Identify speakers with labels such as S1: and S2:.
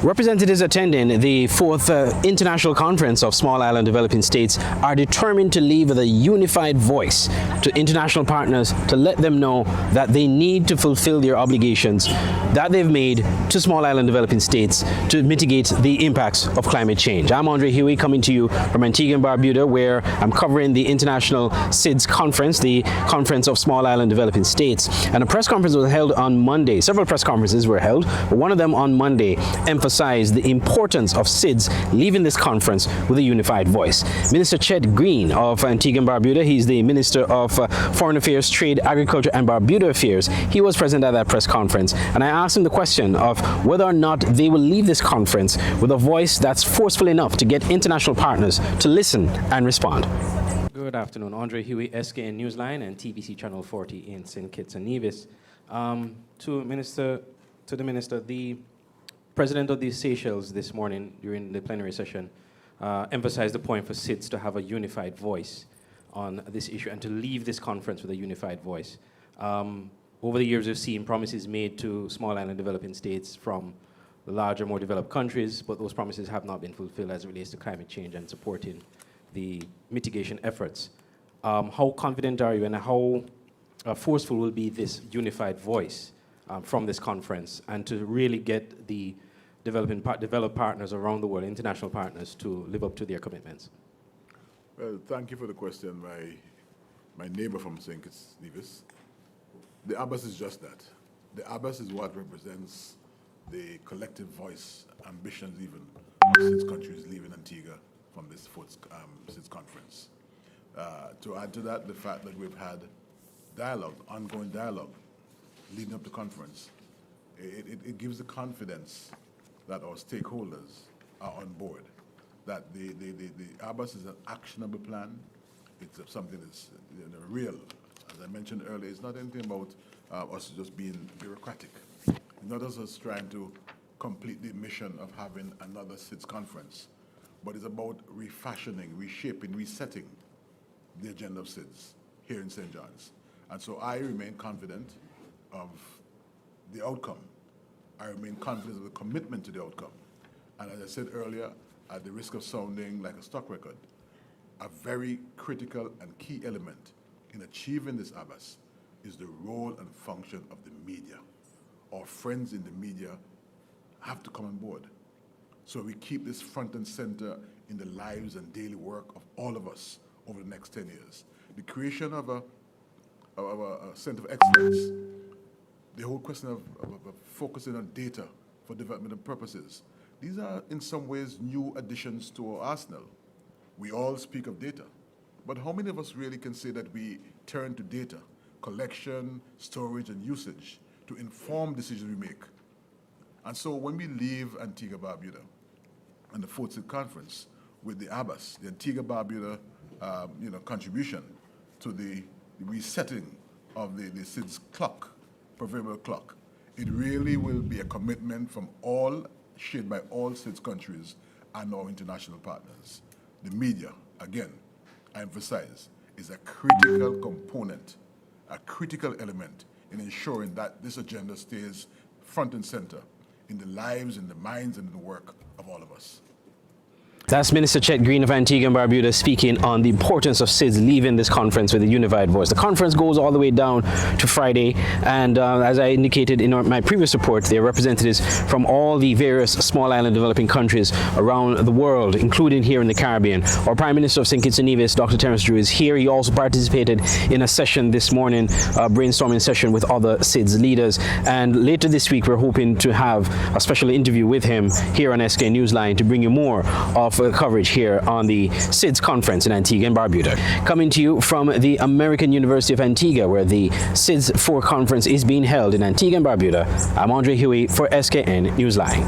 S1: Representatives attending the 4th International Conference of Small Island Developing States are determined to leave with a unified voice to international partners to let them know that they need to fulfill their obligations that they've made to small island developing states to mitigate the impacts of climate change. I'm Andre Huey, coming to you from Antigua and Barbuda, where I'm covering the International SIDS Conference, the Conference of Small Island Developing States. And a press conference was held on Monday. Several press conferences were held, but one of them on Monday emphasized the importance of SIDS leaving this conference with a unified voice. Minister Chet Greene of Antigua and Barbuda, he's the Minister of Foreign Affairs, Trade, Agriculture and Barbuda Affairs. He was present at that press conference, and I asked him the question of whether or not they will leave this conference with a voice that's forceful enough to get international partners to listen and respond. Good afternoon. Andre Huey, SKN Newsline and TBC Channel 40 in St. Kitts and Nevis. To the Minister, the President of the Seychelles this morning during the plenary session emphasized the point for SIDS to have a unified voice on this issue and to leave this conference with a unified voice. Over the years, we've seen promises made to small island developing states from the larger, more developed countries, but those promises have not been fulfilled as it relates to climate change and supporting the mitigation efforts. How confident are you and how forceful will be this unified voice from this conference and to really get the developed partners around the world, international partners, to live up to their commitments?
S2: Well, thank you for the question, my neighbor from St. Kitts Nevis. The ABAS is just that. The ABAS is what represents the collective voice, ambitions even, of SIDS countries leaving Antigua from this 4th SIDS conference. To add to that, the fact that we've had dialogue, ongoing dialogue, leading up to conference, it gives the confidence that our stakeholders are on board, that the ABAS is an actionable plan. It's something that's real. As I mentioned earlier, it's not anything about us just being bureaucratic. It's not us trying to complete the mission of having another SIDS conference, but it's about refashioning, reshaping, resetting the agenda of SIDS here in St. John's. And so I remain confident of the outcome. I remain confident of the commitment to the outcome. And as I said earlier, at the risk of sounding like a stock record, a very critical and key element in achieving this ABAS is the role and function of the media. Our friends in the media have to come on board. So we keep this front and center in the lives and daily work of all of us over the next 10 years. The creation of a center of excellence, the whole question of focusing on data for development purposes, these are in some ways new additions to our arsenal. We all speak of data, but how many of us really can say that we turn to data, collection, storage, and usage to inform decisions we make? And so when we leave Antigua Barbuda and the 4th SIDS conference with the ABAS, the Antigua Barbuda contribution to the resetting of the SIDS clock, proverbial clock, it really will be a commitment from all, shared by all SIDS countries and our international partners. The media, again, I emphasize, is a critical component, a critical element in ensuring that this agenda stays front and center in the lives, in the minds, and in the work of all of us.
S1: That's Minister Chet Greene of Antigua and Barbuda speaking on the importance of SIDS leaving this conference with a unified voice. The conference goes all the way down to Friday, and as I indicated in my previous report, there are representatives from all the various small island developing countries around the world, including here in the Caribbean. Our Prime Minister of St. Kitts and Nevis, Dr. Terence Drew, is here. He also participated in a session this morning, a brainstorming session with other SIDS leaders, and later this week we're hoping to have a special interview with him here on SKN Newsline to bring you more of coverage here on the SIDS conference in Antigua and Barbuda. Coming to you from the American University of Antigua, where the SIDS 4 conference is being held in Antigua and Barbuda, I'm Andre Huey for SKN Newsline.